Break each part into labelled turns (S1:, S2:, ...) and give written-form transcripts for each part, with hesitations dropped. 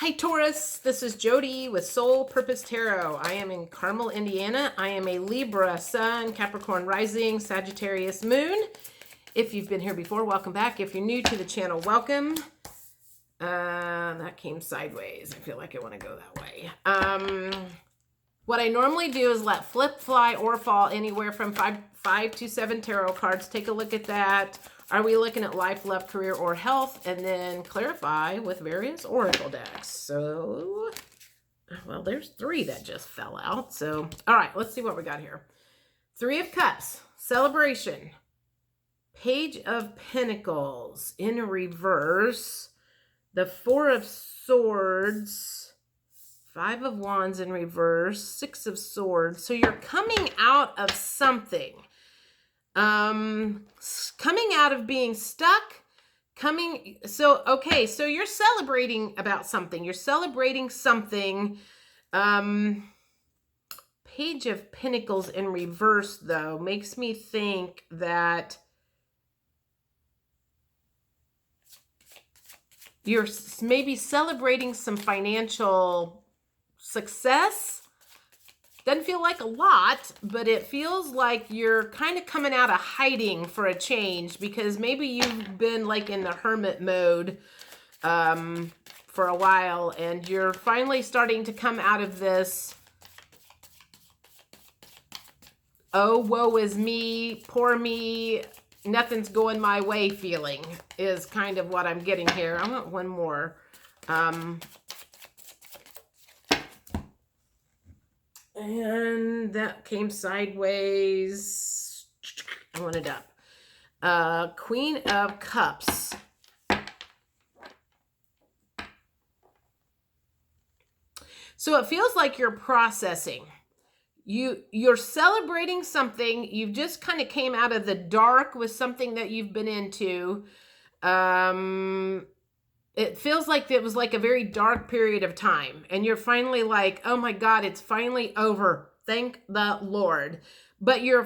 S1: Hi Taurus, this is Jody with Soul Purpose Tarot. I am in Carmel, Indiana. I am a Libra Sun, Capricorn Rising, Sagittarius Moon. If you've been here before, welcome back. If you're new to the channel, welcome. That came sideways. I feel like I want to go that way. What I normally do is let flip, fly, or fall anywhere from five to 7 tarot cards. Take a look at that. Are we looking at life, love, career, or health? And then clarify with various oracle decks. So, well, there's 3 that just fell out. So, all right, let's see what we got here. 3 of Cups, celebration. Page of Pentacles in reverse. The 4 of Swords. 5 of Wands in reverse. 6 of Swords. So you're coming out of something. Coming out of being stuck, so you're celebrating about something. You're celebrating something. Page of Pentacles in reverse, though, makes me think that you're maybe celebrating some financial success. Doesn't feel like a lot, but it feels like you're kind of coming out of hiding for a change, because maybe you've been like in the hermit mode for a while, and you're finally starting to come out of this, oh, woe is me, poor me, nothing's going my way feeling is kind of what I'm getting here. I want one more. And that came sideways. I want it up. Queen of Cups. So it feels like you're processing. You're celebrating something. You've just kind of came out of the dark with something that you've been into. It feels like it was like a very dark period of time, and you're finally like, oh my God, it's finally over. Thank the Lord. But the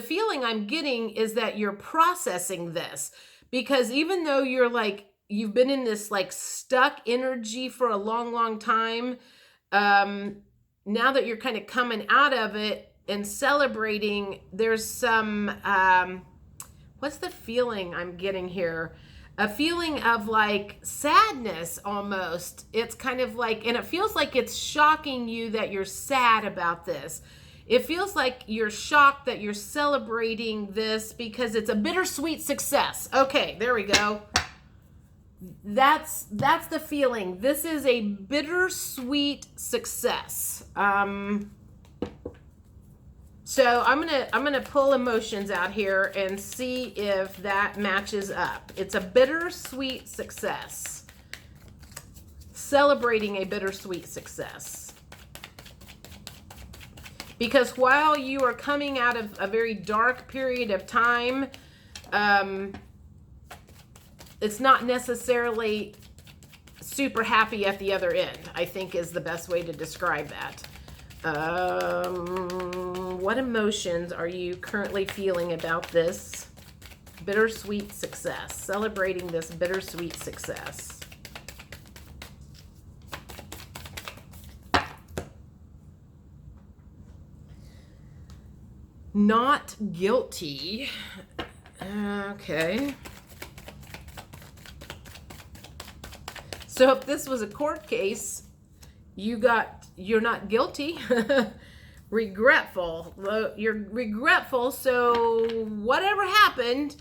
S1: feeling I'm getting is that you're processing this, because even though you're like, you've been in this like stuck energy for a long, long time, now that you're kind of coming out of it and celebrating, there's some, what's the feeling I'm getting here? A feeling of like sadness almost. It's kind of like, and it feels like it's shocking you that you're sad about this. It feels like you're shocked that you're celebrating this because it's a bittersweet success. Okay, there we go. That's the feeling. This is a bittersweet success. So I'm gonna pull emotions out here and see if that matches up. It's a bittersweet success. Celebrating a bittersweet success. Because while you are coming out of a very dark period of time, it's not necessarily super happy at the other end, I think is the best way to describe that. What emotions are you currently feeling about this bittersweet success? Celebrating this bittersweet success. Not guilty. Okay. So if this was a court case, you're not guilty. Regretful. You're regretful. So whatever happened,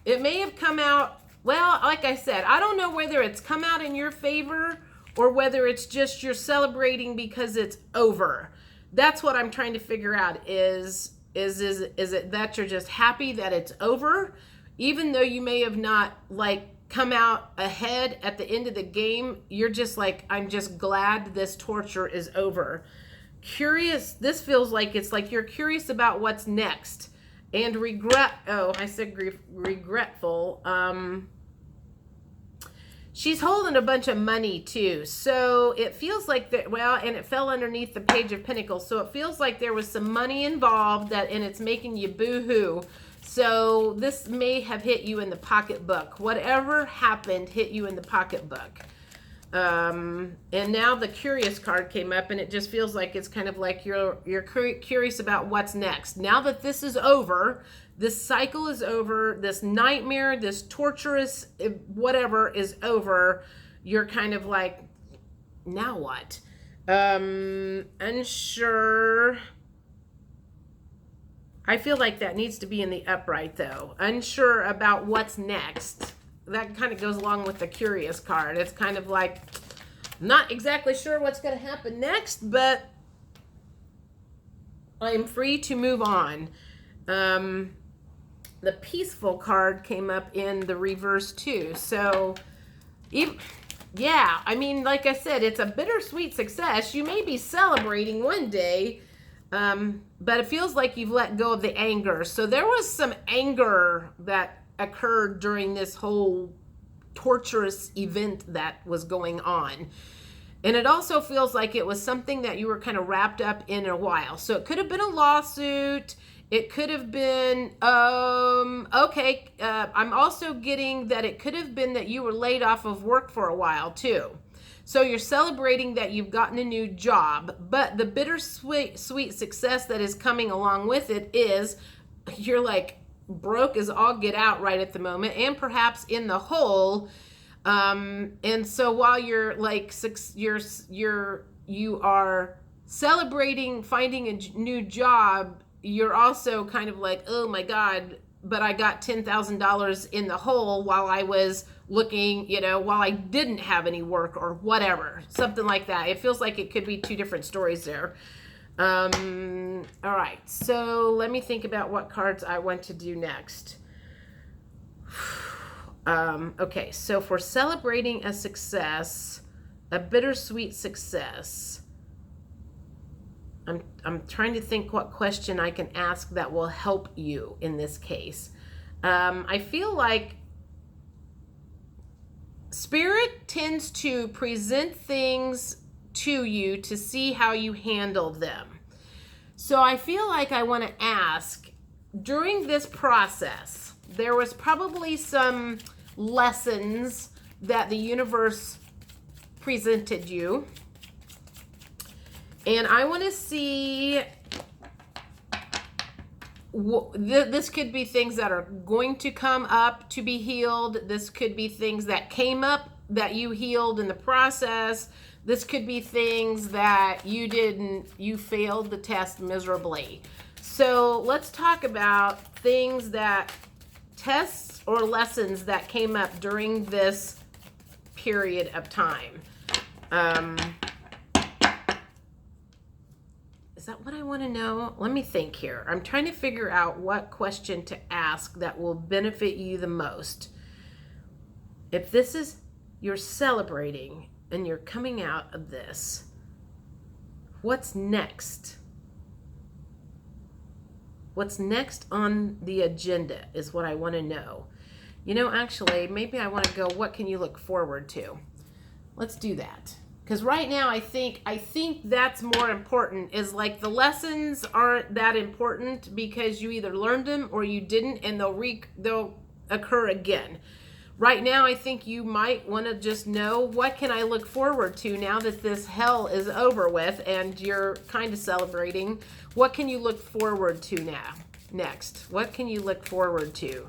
S1: it may have come out, well, like I said, I don't know whether it's come out in your favor or whether it's just you're celebrating because it's over. That's what I'm trying to figure out is it that you're just happy that it's over, even though you may have not like come out ahead at the end of the game. You're just like, I'm just glad this torture is over. Curious, this feels like it's like you're curious about what's next. And regretful. She's holding a bunch of money too. So it feels like that, well, and it fell underneath the Page of Pentacles. So it feels like there was some money involved and it's making you boo-hoo. So this may have hit you in the pocketbook. Whatever happened hit you in the pocketbook. And now the curious card came up, and it just feels like it's kind of like you're curious about what's next. Now that this is over, this cycle is over, this nightmare, this torturous whatever is over, you're kind of like, now what? Unsure. I feel like that needs to be in the upright though. Unsure about what's next. That kind of goes along with the curious card. It's kind of like, not exactly sure what's going to happen next, but I am free to move on. The peaceful card came up in the reverse too. So, yeah, I mean, like I said, it's a bittersweet success. You may be celebrating one day, but it feels like you've let go of the anger. So there was some anger that occurred during this whole torturous event that was going on. And it also feels like it was something that you were kind of wrapped up in a while. So it could have been a lawsuit. It could have been, I'm also getting that it could have been that you were laid off of work for a while too. So you're celebrating that you've gotten a new job, but the bittersweet success that is coming along with it is you're like broke as all get out right at the moment, and perhaps in the hole. And so while you're like, you are celebrating finding a new job, you're also kind of like, oh my God, but I got $10,000 in the hole while I was looking, while I didn't have any work or whatever, something like that. It feels like it could be two different stories there. All right, so let me think about what cards I want to do next. Okay, so for celebrating a success, a bittersweet success, I'm trying to think what question I can ask that will help you in this case. I feel like Spirit tends to present things to you to see how you handle them. So I feel like I want to ask, during this process, there was probably some lessons that the universe presented you. And I want to see, this could be things that are going to come up to be healed. This could be things that came up that you healed in the process. This could be things that you failed the test miserably. So let's talk about things that, tests or lessons that came up during this period of time. Is that what I want to know? Let me think here. I'm trying to figure out what question to ask that will benefit you the most. If this is, you're celebrating and you're coming out of this, what's next? What's next on the agenda is what I want to know. Actually, maybe I want to go, what can you look forward to? Let's do that. Because right now, I think that's more important, is like the lessons aren't that important because you either learned them or you didn't, and they'll occur again. Right now, I think you might want to just know, what can I look forward to now that this hell is over with and you're kind of celebrating? What can you look forward to now? Next, what can you look forward to?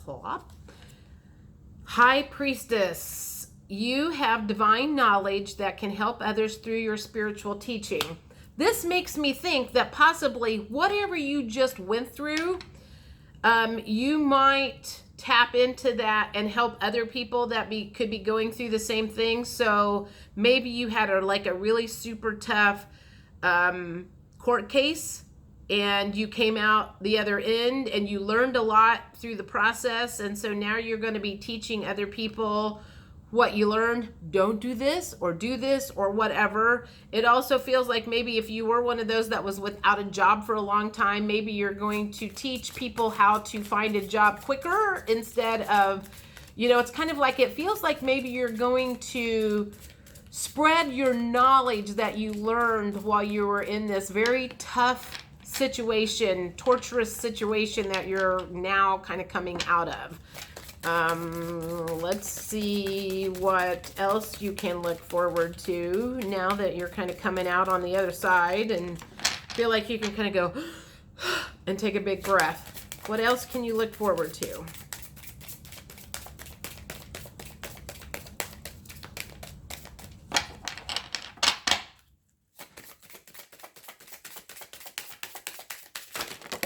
S1: Plop. High Priestess, you have divine knowledge that can help others through your spiritual teaching. This makes me think that possibly whatever you just went through, you might tap into that and help other people that could be going through the same thing. So maybe you had a really super tough court case, and you came out the other end and you learned a lot through the process. And so now you're going to be teaching other people what you learned. Don't do this or do this or whatever. It also feels like maybe if you were one of those that was without a job for a long time, maybe you're going to teach people how to find a job quicker instead of, You know, it's kind of like, it feels like maybe you're going to spread your knowledge that you learned while you were in this very tough situation, torturous situation that you're now kind of coming out of. Let's see what else you can look forward to now that you're kind of coming out on the other side and feel like you can kind of go and take a big breath. What else can you look forward to?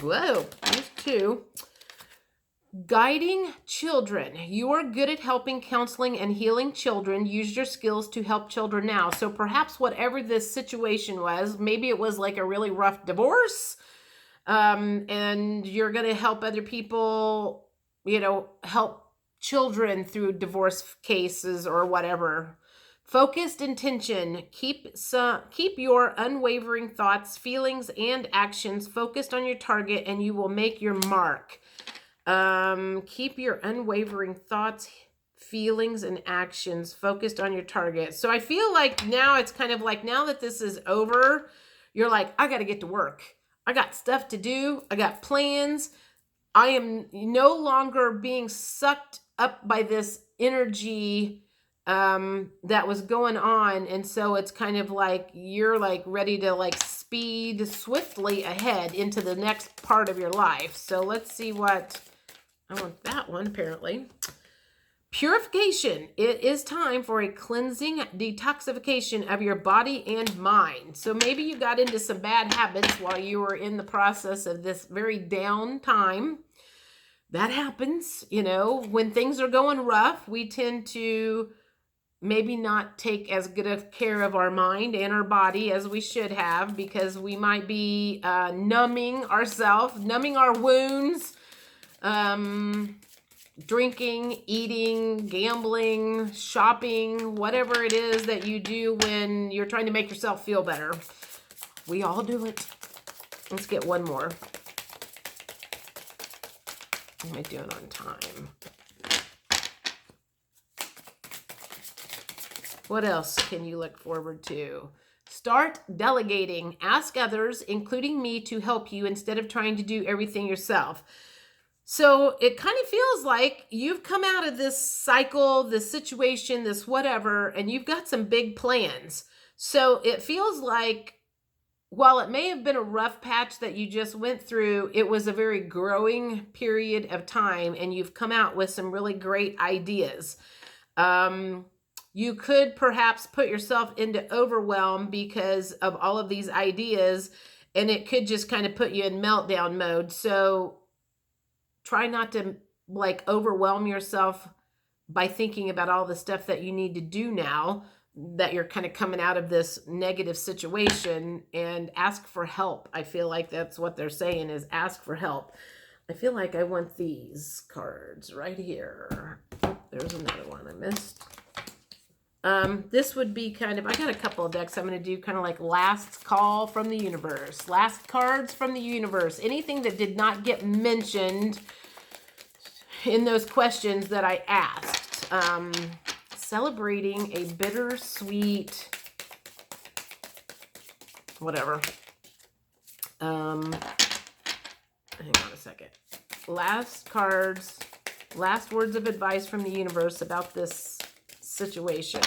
S1: Whoa, these two. Guiding children. You are good at helping, counseling, and healing children. Use your skills to help children now. So perhaps whatever this situation was, maybe it was like a really rough divorce, and you're going to help other people, you know, help children through divorce cases or whatever. Focused intention. Keep your unwavering thoughts, feelings, and actions focused on your target, and you will make your mark. Keep your unwavering thoughts, feelings, and actions focused on your target. So I feel like now it's kind of like, now that this is over, you're like, I got to get to work. I got stuff to do. I got plans. I am no longer being sucked up by this energy that was going on. And so it's kind of like you're like ready to like speed swiftly ahead into the next part of your life. So let's see what I want. That one, apparently. Purification. It is time for a cleansing detoxification of your body and mind. So maybe you got into some bad habits while you were in the process of this very down time. That happens, you know, when things are going rough, we tend to maybe not take as good of care of our mind and our body as we should have, because we might be numbing ourselves, numbing our wounds, drinking, eating, gambling, shopping, whatever it is that you do when you're trying to make yourself feel better. We all do it. Let's get one more. What am I doing on time? What else can you look forward to? Start delegating. Ask others, including me, to help you instead of trying to do everything yourself. So it kind of feels like you've come out of this cycle, this situation, this whatever, and you've got some big plans. So it feels like, while it may have been a rough patch that you just went through, it was a very growing period of time, and you've come out with some really great ideas. You could perhaps put yourself into overwhelm because of all of these ideas, and it could just kind of put you in meltdown mode. So try not to like overwhelm yourself by thinking about all the stuff that you need to do now that you're kind of coming out of this negative situation, and ask for help. I feel like that's what they're saying, is ask for help. I feel like I want these cards right here. Oh, there's another one I missed. This would be kind of, I got a couple of decks I'm going to do kind of like last call from the universe. Last cards from the universe. Anything that did not get mentioned in those questions that I asked. Celebrating a bittersweet, whatever. Hang on a second. Last cards, last words of advice from the universe about this situation.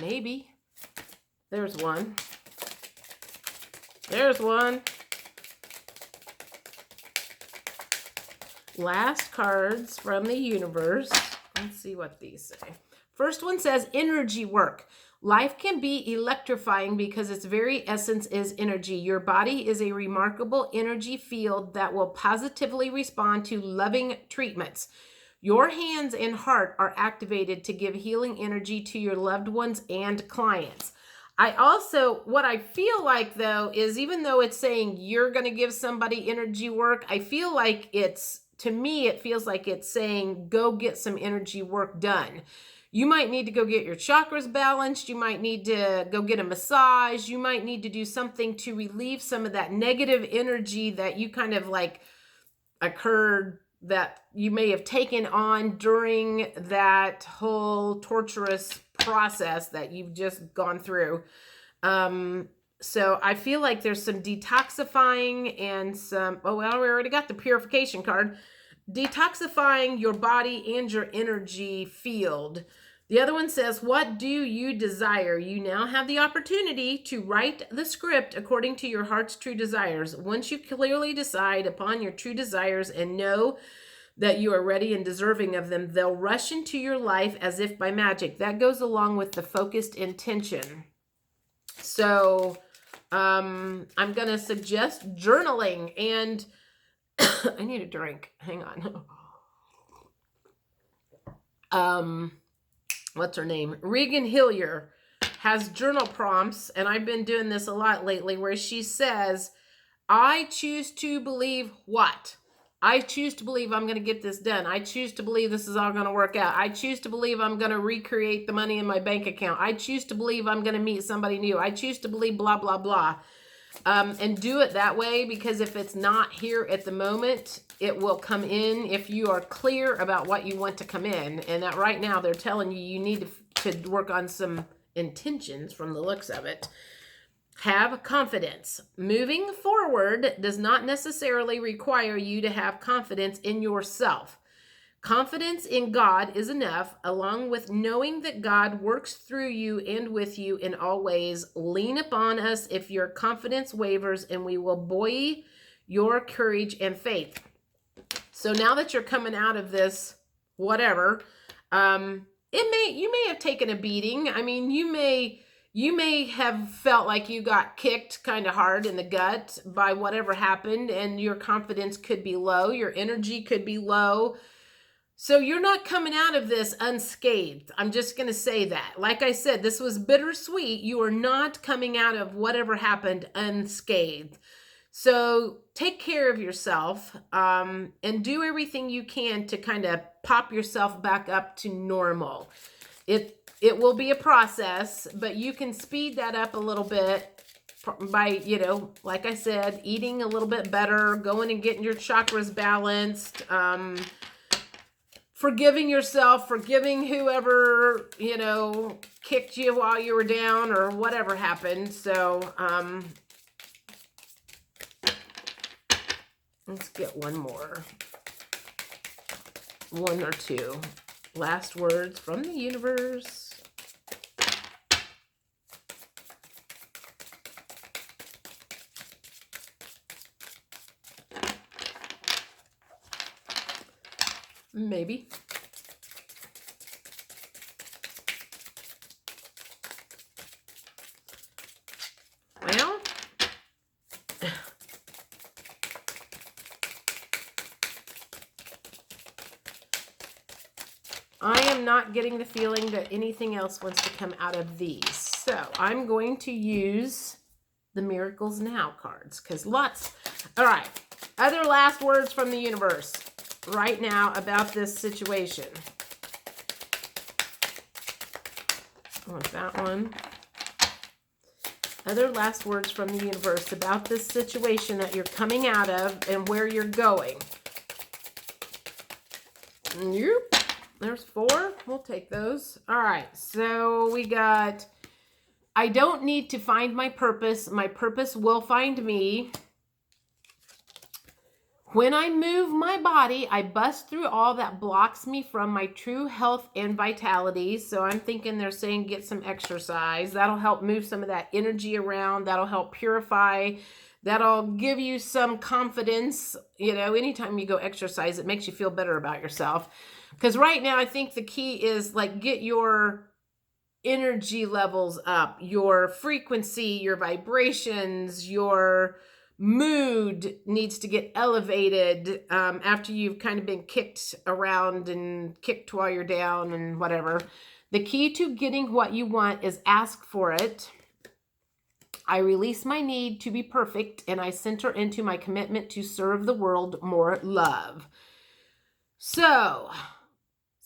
S1: Maybe. There's one. There's one. Last cards from the universe. Let's see what these say. First one says energy work. Life can be electrifying because its very essence is energy. Your body is a remarkable energy field that will positively respond to loving treatments. Your hands and heart are activated to give healing energy to your loved ones and clients. I also, what I feel like though, is even though it's saying you're going to give somebody energy work, I feel like it's, to me, it feels like it's saying, go get some energy work done. You might need to go get your chakras balanced. You might need to go get a massage. You might need to do something to relieve some of that negative energy that you kind of like occurred, that you may have taken on during that whole torturous process that you've just gone through. So I feel like there's some detoxifying and some, oh, well, we already got the purification card. Detoxifying your body and your energy field. The other one says, what do you desire? You now have the opportunity to write the script according to your heart's true desires. Once you clearly decide upon your true desires and know that you are ready and deserving of them, they'll rush into your life as if by magic. That goes along with the focused intention. So I'm going to suggest journaling, and I need a drink. Hang on. What's her name? Regan Hillier has journal prompts, and I've been doing this a lot lately, where she says, I choose to believe what? I choose to believe I'm going to get this done. I choose to believe this is all going to work out. I choose to believe I'm going to recreate the money in my bank account. I choose to believe I'm going to meet somebody new. I choose to believe blah, blah, blah. And do it that way, because if it's not here at the moment, it will come in if you are clear about what you want to come in. And that right now they're telling you, you need to work on some intentions from the looks of it. Have confidence. Moving forward does not necessarily require you to have confidence in yourself. Confidence in God is enough, along with knowing that God works through you and with you in all ways. Lean upon us if your confidence wavers, and we will buoy your courage and faith. So now that you're coming out of this, whatever, you may have taken a beating. I mean, you may have felt like you got kicked kind of hard in the gut by whatever happened, and your confidence could be low. Your energy could be low. So you're not coming out of this unscathed. I'm just going to say that. Like I said, this was bittersweet. You are not coming out of whatever happened unscathed. So take care of yourself, and do everything you can to kind of pop yourself back up to normal. It will be a process, but you can speed that up a little bit by, like I said, eating a little bit better, going and getting your chakras balanced, forgiving yourself, forgiving whoever, kicked you while you were down or whatever happened. So, let's get one more. One or two. Last words from the universe. Maybe. Well, I am not getting the feeling that anything else wants to come out of these. So I'm going to use the Miracles Now cards, because lots. All right. Other last words from the universe right now about this situation. I want that one. Other last words from the universe about this situation that you're coming out of and where you're going. Yep. There's 4. We'll take those. All right. So we got, I don't need to find my purpose. My purpose will find me. When I move my body, I bust through all that blocks me from my true health and vitality. So I'm thinking they're saying get some exercise. That'll help move some of that energy around. That'll help purify. That'll give you some confidence. Anytime you go exercise, it makes you feel better about yourself. Because right now, I think the key is like get your energy levels up, your frequency, your vibrations, your mood needs to get elevated after you've kind of been kicked around and kicked while you're down and whatever. The key to getting what you want is ask for it. I release my need to be perfect, and I center into my commitment to serve the world more love. So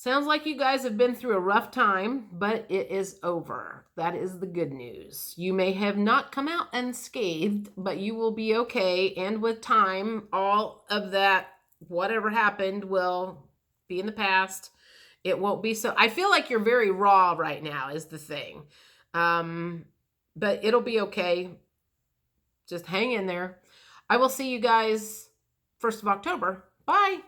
S1: Sounds like you guys have been through a rough time, but it is over. That is the good news. You may have not come out unscathed, but you will be okay. And with time, all of that, whatever happened, will be in the past. It won't be so. I feel like you're very raw right now is the thing. But it'll be okay. Just hang in there. I will see you guys 1st of October. Bye.